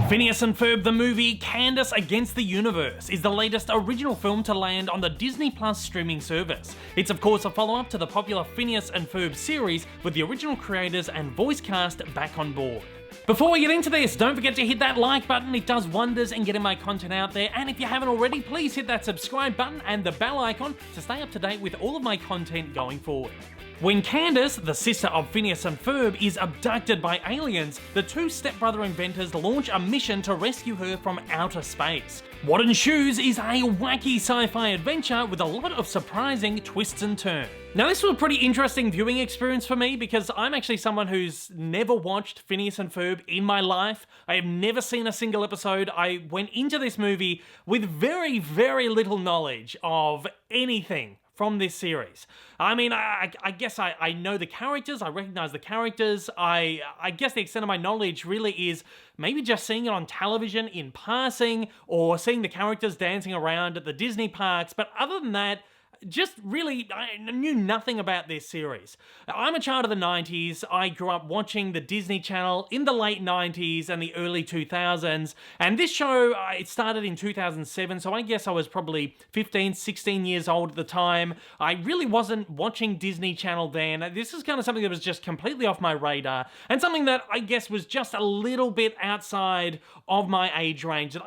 Phineas and Ferb the movie Candace Against the Universe is the latest original film to land on the Disney Plus streaming service. It's of course a follow-up to the popular Phineas and Ferb series with the original creators and voice cast back on board. Before we get into this, don't forget to hit that like button, it does wonders in getting my content out there, and if you haven't already, please hit that subscribe button and the bell icon to stay up to date with all of my content going forward. When Candace, the sister of Phineas and Ferb, is abducted by aliens, the two stepbrother inventors launch a mission to rescue her from outer space. What ensues is a wacky sci-fi adventure with a lot of surprising twists and turns. Now this was a pretty interesting viewing experience for me because I'm actually someone who's never watched Phineas and Ferb in my life. I have never seen a single episode. I went into this movie with very, very little knowledge of anything from this series. I mean, I guess I know the characters, I recognize the characters, I guess the extent of my knowledge really is maybe just seeing it on television in passing or seeing the characters dancing around at the Disney parks, but other than that, just really, I knew nothing about this series. I'm a child of the 90s, I grew up watching the Disney Channel in the late 90s and the early 2000s, and this show, it started in 2007, so I guess I was probably 15, 16 years old at the time. I really wasn't watching Disney Channel then. This is kind of something that was just completely off my radar, and something that I guess was just a little bit outside of my age range, and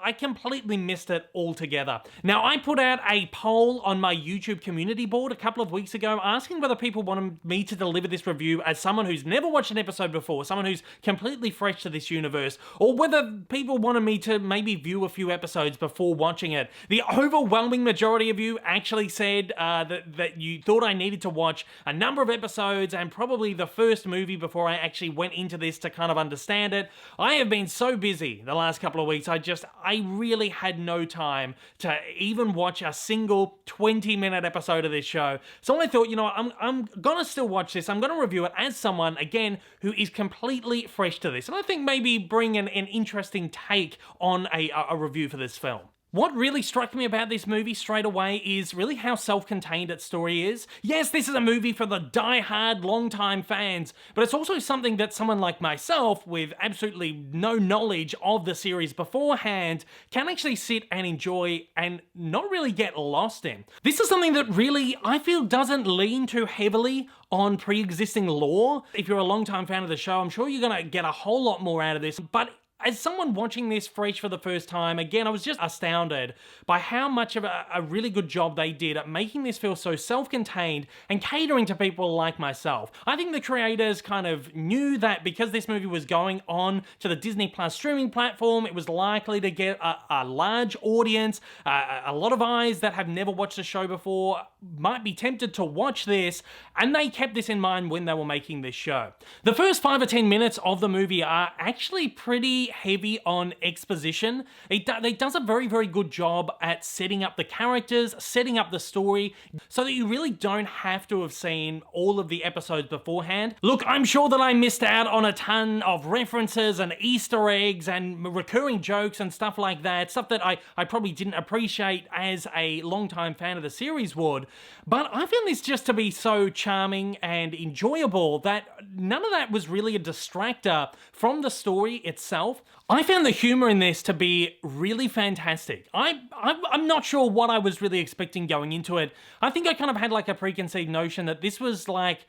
I completely missed it altogether. Now, I put out a poll on my YouTube community board a couple of weeks ago asking whether people wanted me to deliver this review as someone who's never watched an episode before, someone who's completely fresh to this universe, or whether people wanted me to maybe view a few episodes before watching it. The overwhelming majority of you actually said that you thought I needed to watch a number of episodes and probably the first movie before I actually went into this to kind of understand it. I have been so busy the last couple of weeks, I really had no time to even watch a single 20-minute episode of this show. So I thought, you know what, I'm gonna still watch this. I'm gonna review it as someone, again, who is completely fresh to this. And I think maybe bring an interesting take on a review for this film. What really struck me about this movie straight away is really how self-contained its story is. Yes, this is a movie for the die-hard, long-time fans, but it's also something that someone like myself, with absolutely no knowledge of the series beforehand, can actually sit and enjoy and not really get lost in. This is something that really, I feel, doesn't lean too heavily on pre-existing lore. If you're a long-time fan of the show, I'm sure you're gonna get a whole lot more out of this, but as someone watching this fresh for the first time, again, I was just astounded by how much of a really good job they did at making this feel so self-contained and catering to people like myself. I think the creators kind of knew that because this movie was going on to the Disney Plus streaming platform, it was likely to get a large audience, a lot of eyes that have never watched the show before might be tempted to watch this, and they kept this in mind when they were making this show. The first 5 or 10 minutes of the movie are actually pretty heavy on exposition. It does a very, very good job at setting up the characters, setting up the story, so that you really don't have to have seen all of the episodes beforehand. Look, I'm sure that I missed out on a ton of references and Easter eggs and recurring jokes and stuff like that, stuff that I probably didn't appreciate as a longtime fan of the series would, but I found this just to be so charming and enjoyable that none of that was really a distractor from the story itself. I found the humor in this to be really fantastic. I'm not sure what I was really expecting going into it. I think I kind of had like a preconceived notion that this was like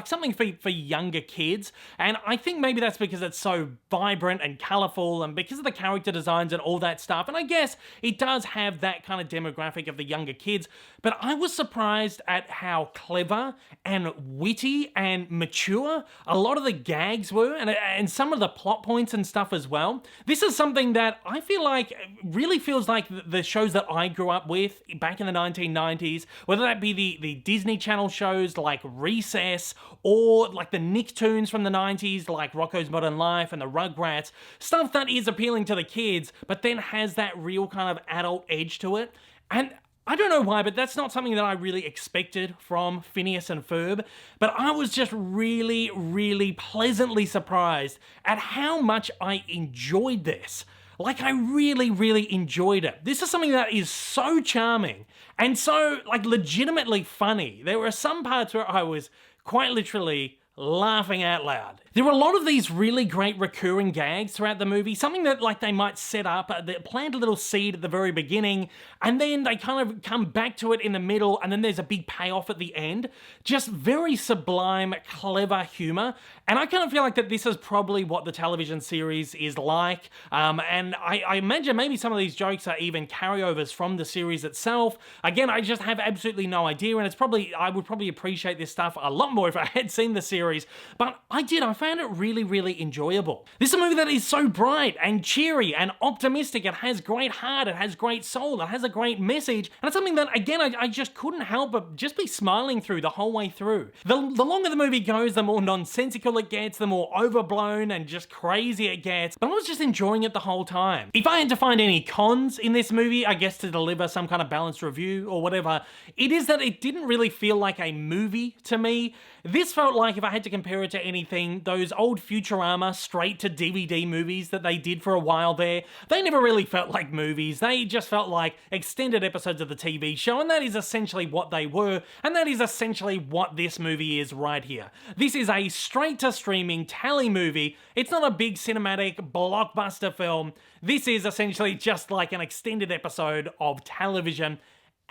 something for younger kids, and I think maybe that's because it's so vibrant and colorful and because of the character designs and all that stuff, and I guess it does have that kind of demographic of the younger kids, but I was surprised at how clever and witty and mature a lot of the gags were, and some of the plot points and stuff as well. This is something that I feel like really feels like the shows that I grew up with back in the 1990s, whether that be the Disney Channel shows like Recess or like the Nicktoons from the 90s like Rocko's Modern Life and the Rugrats, stuff that is appealing to the kids but then has that real kind of adult edge to it. And I don't know why, but that's not something that I really expected from Phineas and Ferb, but I was just really, really pleasantly surprised at how much I enjoyed this. Like, I really, really enjoyed it. This is something that is so charming and so, like, legitimately funny. There were some parts where I was quite literally laughing out loud. There were a lot of these really great recurring gags throughout the movie, something that like they might set up, they plant a little seed at the very beginning, and then they kind of come back to it in the middle, and then there's a big payoff at the end. Just very sublime, clever humor, and I kind of feel like that this is probably what the television series is like, and I imagine maybe some of these jokes are even carryovers from the series itself. Again, I just have absolutely no idea, and I would probably appreciate this stuff a lot more if I had seen the series, but I found it really, really enjoyable. This is a movie that is so bright and cheery and optimistic. It has great heart, it has great soul, it has a great message, and it's something that, again, I just couldn't help but just be smiling through the whole way through. The longer the movie goes, the more nonsensical it gets, the more overblown and just crazy it gets, but I was just enjoying it the whole time. If I had to find any cons in this movie, I guess to deliver some kind of balanced review or whatever, it is that it didn't really feel like a movie to me. This felt like, if I had to compare it to anything, those old Futurama straight to DVD movies that they did for a while there, they never really felt like movies. They just felt like extended episodes of the TV show, and that is essentially what they were, and that is essentially what this movie is right here. This is a straight to streaming tally movie. It's not a big cinematic blockbuster film. This is essentially just like an extended episode of television.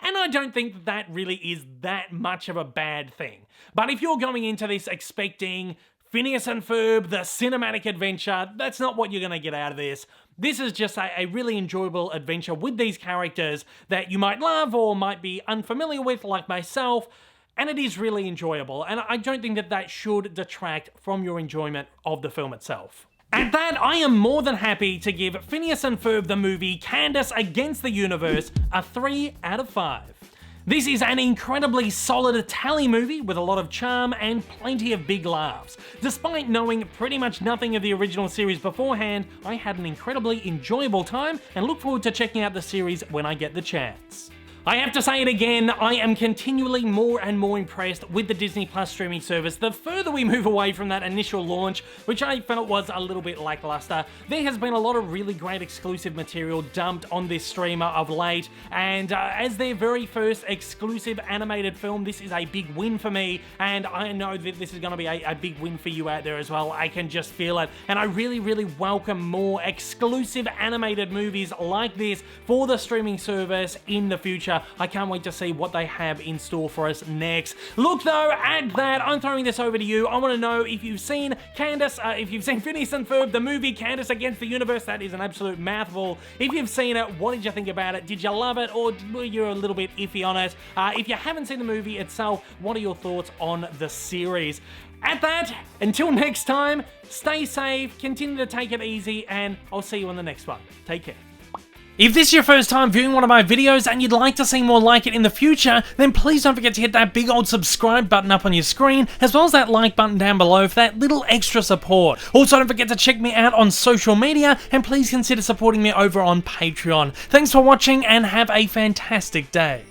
And I don't think that really is that much of a bad thing. But if you're going into this expecting Phineas and Ferb, the cinematic adventure, that's not what you're going to get out of this. This is just a really enjoyable adventure with these characters that you might love or might be unfamiliar with, like myself. And it is really enjoyable. And I don't think that that should detract from your enjoyment of the film itself. At that, I am more than happy to give Phineas and Ferb the movie Candace Against the Universe a 3 out of 5. This is an incredibly solid tally movie with a lot of charm and plenty of big laughs. Despite knowing pretty much nothing of the original series beforehand, I had an incredibly enjoyable time and look forward to checking out the series when I get the chance. I have to say it again, I am continually more and more impressed with the Disney Plus streaming service. The further we move away from that initial launch, which I felt was a little bit lackluster, there has been a lot of really great exclusive material dumped on this streamer of late, and as their very first exclusive animated film, this is a big win for me, and I know that this is going to be a big win for you out there as well. I can just feel it, and I really, really welcome more exclusive animated movies like this for the streaming service in the future. I can't wait to see what they have in store for us next. Look though, at that, I'm throwing this over to you. I want to know if you've seen Phineas and Ferb, the movie Candace Against the Universe. That is an absolute mouthful. If you've seen it, what did you think about it? Did you love it, or were you a little bit iffy on it? If you haven't seen the movie itself, what are your thoughts on the series? At that, until next time, stay safe, continue to take it easy, and I'll see you on the next one. Take care. If this is your first time viewing one of my videos and you'd like to see more like it in the future, then please don't forget to hit that big old subscribe button up on your screen, as well as that like button down below for that little extra support. Also, don't forget to check me out on social media, and please consider supporting me over on Patreon. Thanks for watching, and have a fantastic day.